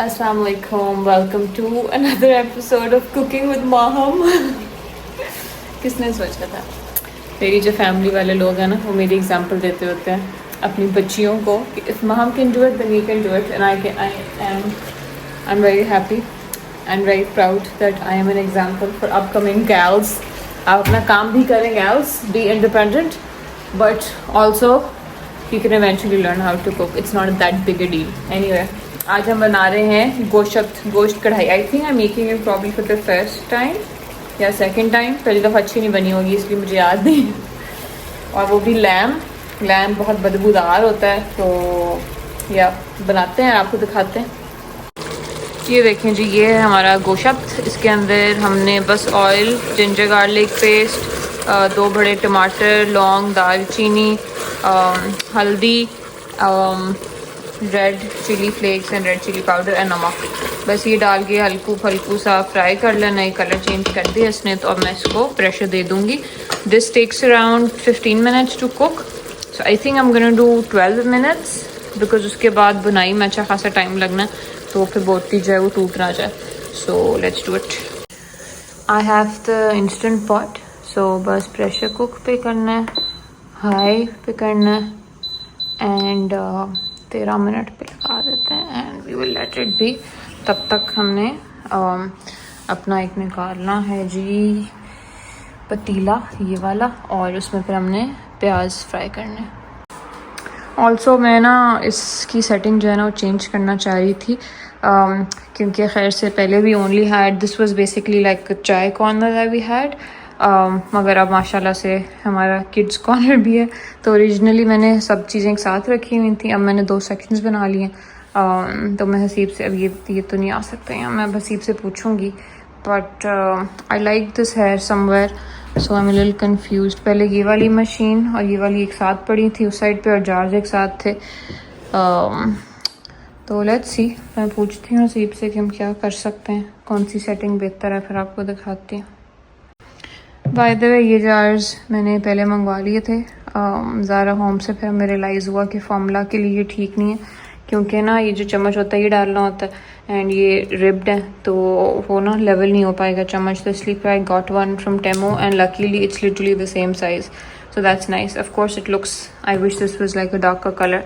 Assalamu alaikum. Welcome to another episode of Cooking with Maham. किसने सोचा था? मेरी जो फैमिली वाले लोग हैं ना, वो मेरी एग्जांपल देते होते हैं अपनी बच्चियों को कि if Maham can do it, then you can do it, and I'm very happy and very proud that I am an example for upcoming gals. आप अपना काम भी करें gals, be independent, but also you can eventually learn how to cook. It's not that big a deal. Anyway. आज हम बना रहे हैं गोश्त कढ़ाई. आई think I am making it probably for the first time या सेकंड टाइम. पहली दफ़ा अच्छी नहीं बनी होगी इसलिए मुझे याद नहीं. और वो भी लैम बहुत बदबूदार होता है. तो या बनाते हैं, आपको दिखाते हैं. ये देखें जी, ये है हमारा गोश्त. इसके अंदर हमने बस ऑयल, जिंजर गार्लिक पेस्ट, 2 बड़े टमाटर, लौंग, दालचीनी, हल्दी, red chilli flakes and red chilli powder and namak. बस ये डाल के हल्कू सा फ्राई कर लेना. ये कलर चेंज कर दिया इसने, तो अब मैं इसको प्रेशर दे दूँगी. This takes around 15 minutes to cook. So I think I am gonna do 12 minutes because उसके बाद बुनाई में अच्छा खासा टाइम लगना है, तो फिर बोटी जो है वो टूट ना जाए. So let's do it. I have the instant pot. So बस प्रेशर कुक पे करना है, हाई पे करना है, एंड 13 मिनट पे लगा देते हैं and we will let it be. तब तक हमने अपना एक निकालना है जी पतीला, ये वाला, और उसमें फिर हमने प्याज फ्राई करने. ऑल्सो मैं ना इसकी सेटिंग जो है ना वो चेंज करना चाह रही थी, क्योंकि खैर से पहले भी only had this was basically like चाय कॉर्नर दैट वी हैड, मगर अब माशाल्लाह से हमारा किड्स कॉर्नर भी है. तो ओरिजिनली मैंने सब चीज़ें एक साथ रखी हुई थी, अब मैंने 2 सेक्शंस बना लिए. तो मैं हसीब से, अब ये तो नहीं आ सकते हैं, मैं हसीब से पूछूंगी. But I like this hair somewhere, so I am a little confused. पहले ये वाली मशीन और ये वाली एक साथ पड़ी थी उस साइड पे, और जार्ज एक साथ थे. तो लेट्स सी, मैं पूछती हूँ हसीब से कि हम क्या कर सकते हैं, कौन सी सेटिंग बेहतर है, फिर आपको दिखाती हूँ. बाय द वे, ये जार्स मैंने पहले मंगवा लिए थे ज़ारा होम से. फिर हमें रियलाइज़ हुआ कि फॉर्मूला के लिए ठीक नहीं है, क्योंकि ना ये जो चम्मच होता है ये डालना होता है एंड ये रिब्ड है, तो वो ना लेवल नहीं हो पाएगा चम्मच. तो इसलिए I got one from Temu and luckily it's literally the same size, so that's nice. Of course it looks, I wish this was like a darker colour,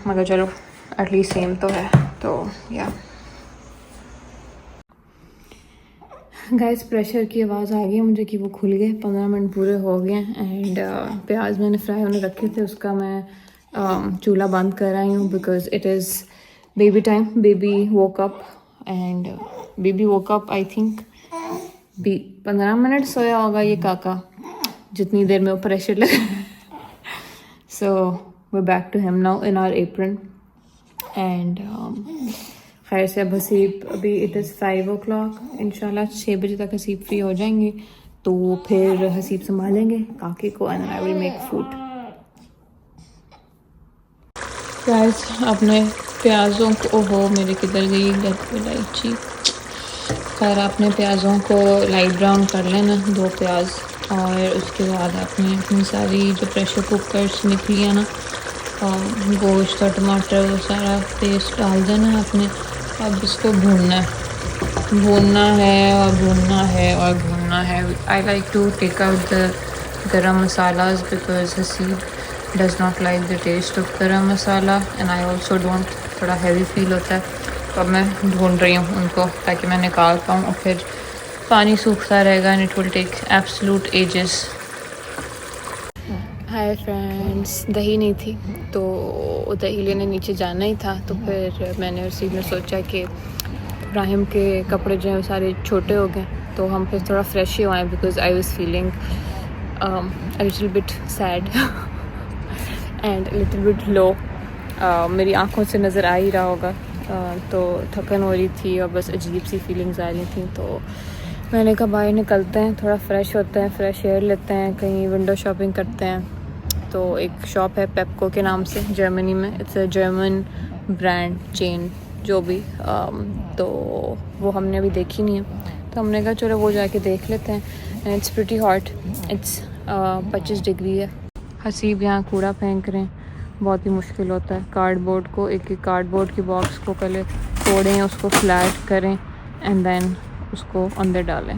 मगर चलो एटलीस्ट सेम तो है. तो या गाइस, प्रेशर की आवाज़ आ गई मुझे कि वो खुल गए. 15 मिनट पूरे हो गए एंड प्याज मैंने फ्राई होने रखे थे, उसका मैं चूल्हा बंद कर आई हूँ because it is baby time. Baby woke up and baby woke up I think 15 minute सोया होगा ये काका, जितनी देर में वो प्रेशर लगा. So we back to him now in our apron and खैर से अब हसीब, अभी इट इज़ 5 o'clock, इंशाल्लाह 6 बजे तक हसीब फ्री हो जाएंगे, तो फिर हसीब संभालेंगे काके को and I will make food. Guys, अपने प्याज़ों को, ओहो मेरे किधर गई इलायची. खैर आपने प्याज़ों को लाइट ब्राउन कर लेना, 2 प्याज, और उसके बाद आपने अपनी सारी जो प्रेशर कुकर्स निकली है ना, गोश्त और टमाटर, वो सारा पेस्ट डाल देना आपने. अब इसको भूनना है और भूनना है. I like to take out the garam masalas because Haseeb does not like the taste of garam masala and I also don't, थोड़ा हैवी फील होता है. तो अब मैं ढूंढ रही हूँ उनको ताकि मैं निकाल पाऊँ, और फिर पानी सूखता रहेगा and it will take absolute ages. Hi friends, दही नहीं थी तो दही लेने नीचे जाना ही था. तो फिर मैंने उसी में सोचा कि इब्राहिम के कपड़े जो हैं सारे छोटे हो गए, तो हम फिर थोड़ा फ्रेश ही आए because I was feeling a little bit sad and little bit लो. मेरी आंखों से नज़र आ ही रहा होगा. तो थकन हो रही थी और बस अजीब सी फीलिंग्स आ रही थी. तो मैंने कहा बाहर निकलते हैं, थोड़ा फ्रेश होते हैं, फ्रेश एयर लेते हैं, कहीं विंडो शॉपिंग करते हैं. तो एक शॉप है पेप्को के नाम से जर्मनी में, it's a German brand chain जो भी. तो वो हमने अभी देखी नहीं है, तो हमने कहा चलो वो जाके देख लेते हैं. And it's pretty hot, it's 25 degree है. हसीब यहाँ कूड़ा फेंक रहे हैं बहुत ही मुश्किल होता है। कार्डबोर्ड को एक कार्डबोर्ड की बॉक्स को पहले तोड़ें, उसको फ्लैट करें एंड देन उसको अंदर डालें।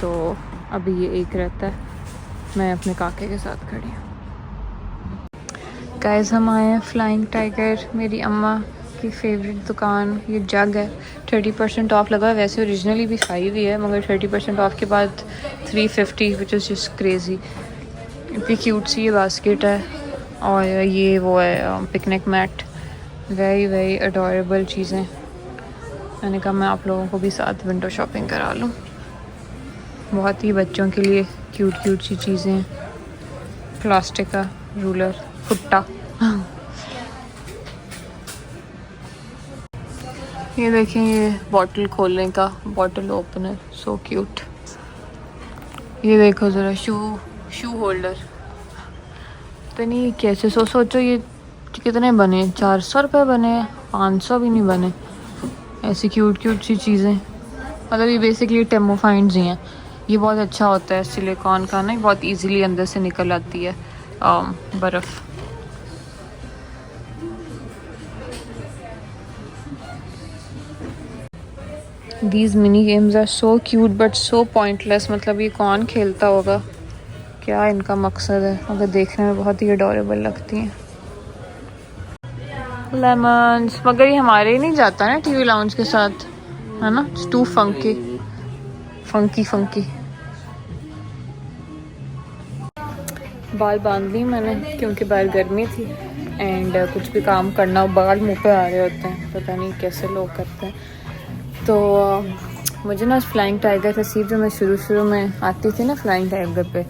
तो अभी ये एक रहता है। मैं अपने काके के साथ खड़ी हूँ। गाइस हम आए हैं फ्लाइंग टाइगर, मेरी अम्मा की फेवरेट दुकान। ये जग है, 30% ऑफ लगा। वैसे ओरिजिनली भी 5 ही है, मगर 30% ऑफ के बाद 350, विच इज़ जस्ट क्रेज़ी। इतनी क्यूट सी ये बास्केट है, और ये वो है picnic mat. Very very adorable चीज़ें। मैंने कहा मैं आप लोगों को भी साथ विंडो शॉपिंग करा लूँ। बहुत ही बच्चों के लिए क्यूट क्यूट सी चीज़ें। प्लास्टिक का रूलर, भुट्टा। ये देखें, ये बॉटल खोलने का बॉटल ओपनर, सो क्यूट। ये देखो ज़रा, शू होल्डर। तो नहीं कैसे सोचो ये कितने बने, 400 रुपये बने, 500 भी नहीं बने। ऐसी क्यूट क्यूट सी चीज़ें। मतलब ये बेसिकली टेमोफाइंड्स ही हैं। ये बहुत अच्छा होता है सिलिकॉन का ना, बहुत इजीली अंदर से निकल आती है बर्फ़। These mini games are so cute but so pointless। मतलब ये कौन खेलता होगा, क्या इनका मकसद है, मगर देखने में बहुत ही अडोरेबल लगती हैं। लेमन्स, मगर ये हमारे ही नहीं जाता ना टीवी लाउंज के साथ, है ना। Too funky funky funky. बाल बांध ली मैंने क्योंकि बाहर गर्मी थी एंड कुछ भी काम करना, बाल मुंह पे आ रहे होते हैं, पता नहीं कैसे लोग करते हैं। तो मुझे ना फ्लाइंग टाइगर तस्वीर, जो मैं शुरू में आती थी ना फ्लाइंग टाइगर पे,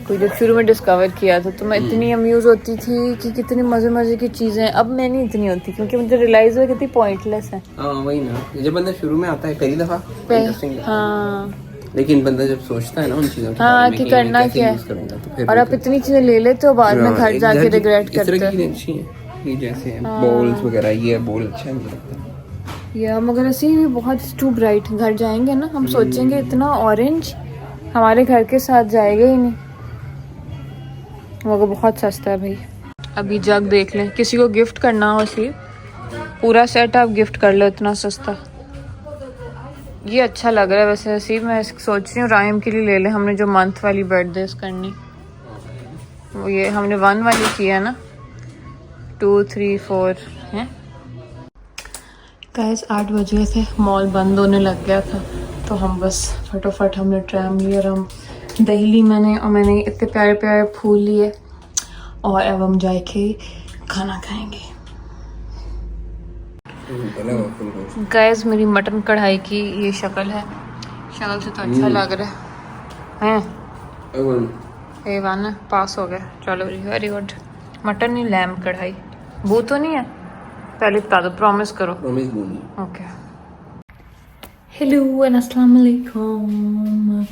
कोई जब शुरू में डिस्कवर किया था, तो मैं इतनी अम्यूज़ होती थी कि कितनी मज़े की चीज़ें। अब मैं नहीं इतनी होती क्योंकि मुझे रियलाइज़ हुआ कितनी पॉइंटलेस है। वही ना, जब बंदा शुरू में आता है पहली दफ़ा हाँ, लेकिन बंदा जब सोचता है ना उन चीज़ों हाँ कि करना क्या है, तो और आप इतनी चीज़ें ले लेते हो, बाद में घर जाके रिग्रेट करते हो। अच्छी है ये, जैसे बॉल्स वगैरह, ये बॉल अच्छा नहीं लगता या मगर ऐसे भी बहुत टू ब्राइट। घर जाएंगे ना हम सोचेंगे इतना ऑरेंज हमारे घर के साथ जाएगा ही नहीं, मगर बहुत सस्ता है भाई। अभी जग देख लें, किसी को गिफ्ट करना हो सी पूरा सेट आप गिफ्ट कर लो, इतना सस्ता। ये अच्छा लग रहा है वैसे। ऐसे मैं सोच रही हूँ रायम के लिए ले लें। हमने जो मंथ वाली बर्थडे करनी, वो ये हमने 1 वाली की है ना, 2, 3, 4 हैं। गाइस 8 बज गए थे, मॉल बंद होने लग गया था, तो हम बस फटाफट हमने ट्रैम लिया और हम दही ली मैंने इतने प्यारे प्यारे फूल लिए, और अब हम जाके खाना खाएंगे। गाइस मेरी मटन कढ़ाई की ये शक्ल है, शक्ल से तो अच्छा लग रहा है। A1 पास हो गया, चलो वेरी गुड। मटन नहीं, लैम्ब कढ़ाई। वो तो नहीं है, पहले बता दो, प्रॉमिस करो। ओके। हेलो एंड अस्सलाम वालेकुम।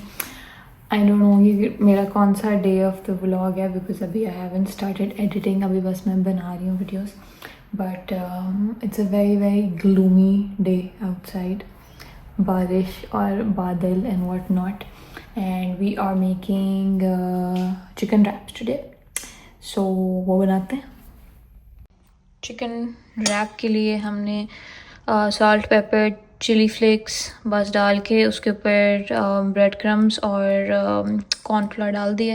आई डोंट नो ये मेरा कौन सा डे ऑफ द व्लॉग है, बिकॉज अभी आई हैवंट स्टार्टेड एडिटिंग, अभी बस मैं बना रही हूँ videos. But it's a very very gloomy day outside, बारिश और बादल and what not, and we are making chicken wraps today. So वो बनाते हैं। चिकन रैप के लिए हमने सॉल्ट, पेपर, चिली फ्लेक्स बस डाल के उसके ऊपर ब्रेड क्रम्स और कॉर्नफ्लोर डाल दिए,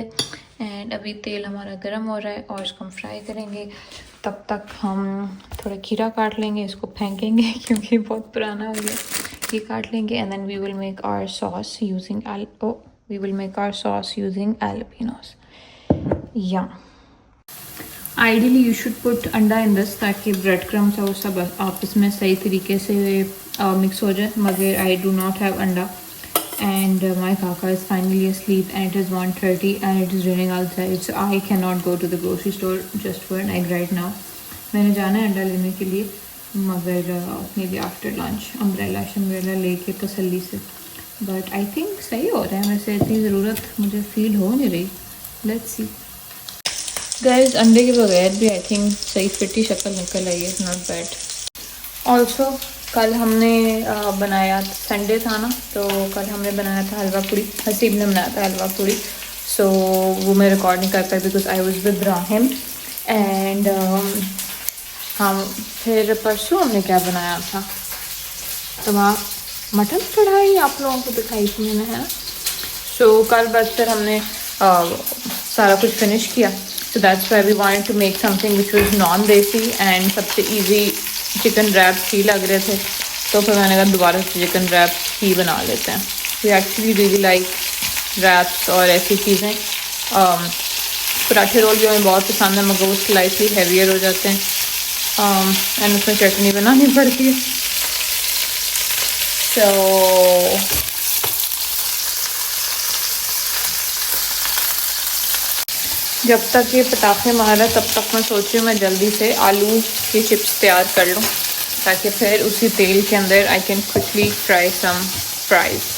एंड अभी तेल हमारा गर्म हो रहा है और इसको हम फ्राई करेंगे। तब तक हम थोड़ा खीरा काट लेंगे, इसको फेंकेंगे क्योंकि बहुत पुराना हो गया। ये काट लेंगे and then we will make our sauce using jalapenos। या ideally you should put anda in this, ताकि ब्रेड क्रम्स है वो सब आपस में सही तरीके से मिक्स हो जाए, मगर आई डू नॉट हैव अंडा एंड माई काका is finally asleep and it is 1:30 and it is raining outside, so I cannot go to the grocery store just for an egg right now। मैंने जाना है अंडा लेने के लिए, मगर may be after lunch umbrella लेके तसल्ली से। बट आई थिंक सही हो रहा है, वैसे इतनी ज़रूरत मुझे फील हो नहीं रही। Let's see. गाइस अंडे के बगैर भी आई थिंक सही फिटी शक्ल निकल आई है, नॉट बैड। ऑल्सो कल हमने बनाया, संडे था ना, तो कल हमने बनाया था हलवा पूड़ी। हसीब ने बनाया था हलवा पूड़ी, सो वो मैं रिकॉर्ड नहीं कर पाई because I was with Rahim and हम फिर परसों हमने क्या बनाया था, तो वहाँ मटन कढ़ाई आप लोगों को दिखाई थी मैंने, है ना। सो कल बस फिर हमने सारा कुछ फिनिश किया, so that's why we wanted to make something which was non desi and सबसे इजी चिकन रैप्स ही लग रहे थे, तो फिर मैंने कहा दोबारा से चिकन रैप्स ही बना लेते हैं। We actually really like wraps और ऐसी चीज़ें। पराठे रोल भी हमें बहुत पसंद है, मगर वो स्लाइटली हैवियर हो जाते हैं एंड उसमें चटनी बनानी पड़ती है। तो जब तक ये पटाखे मारा तब तक मैं सोच रही हूँ मैं जल्दी से आलू के चिप्स तैयार कर लूँ, ताकि फिर उसी तेल के अंदर I can quickly fry some fries.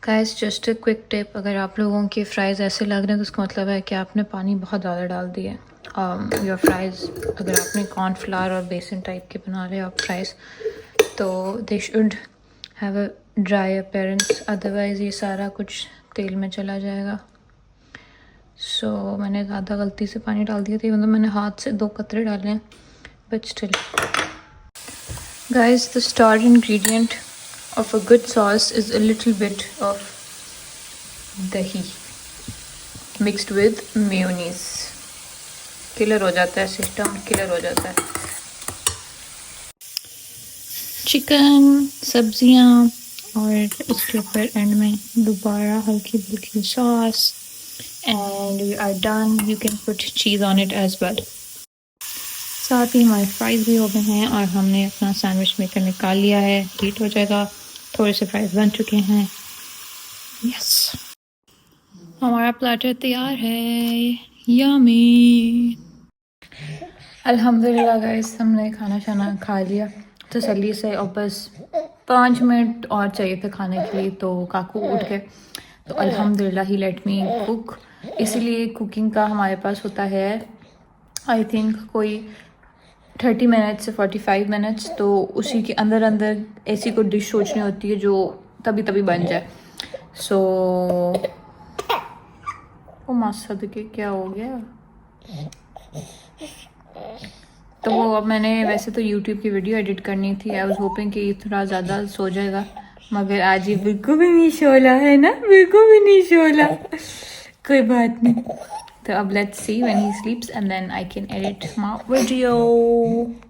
Guys just a quick tip, अगर आप लोगों के फ्राइज़ ऐसे लग रहे हैं तो उसका मतलब है कि आपने पानी बहुत ज़्यादा डाल दिया है। योर फ्राइज़, अगर आपने कॉर्नफ्लावर और बेसन टाइप के बना रहे हो आप फ्राइज़, तो they should have a dry appearance, otherwise ये सारा कुछ तेल में चला जाएगा। सो मैंने ज़्यादा गलती से पानी डाल दिया था, मतलब मैंने हाथ से 2 कतरे डाले हैं, but still. Guys the star ingredient of a good sauce is a little bit of dahi mixed with mayonnaise. Killer हो जाता है सिस्टम, किलर हो जाता है। चिकन, सब्जियां और उसके ऊपर एंड में दोबारा हल्की फुल्की sauce and we are done. You can put cheese on it as well. साथ ही हमारे फ्राइज़ भी हो गए हैं और हमने अपना सैंडविच मेकर निकाल लिया है, हीट हो जाएगा। थोड़े से फ्राइज़ बन चुके हैं। यस, हमारा प्लेटर तैयार है, यम्मी। अल्हम्दुलिल्लाह गाइस, हमने खाना शाना खा लिया तसल्ली से, और बस 5 मिनट और चाहिए थे खाने के लिए, तो काकू उठ गए। तो अल्हम्दुलिल्लाह ही लेट मी कुक। इसीलिए कुकिंग का हमारे पास होता है आई थिंक कोई 30 मिनट्स से 45 मिनट्स, तो उसी के अंदर अंदर ऐसी कोई डिश सोचनी होती है जो तभी तभी बन जाए। सो ओ मासा के क्या हो गया। तो वो अब मैंने वैसे तो YouTube की वीडियो एडिट करनी थी, आई वाज होपिंग कि थोड़ा ज़्यादा सो जाएगा, मगर आज ये बिल्कुल भी नहीं शोला है ना, बिल्कुल भी नहीं शोला। कोई बात नहीं, तो अब let's see when he sleeps and then I can edit my video.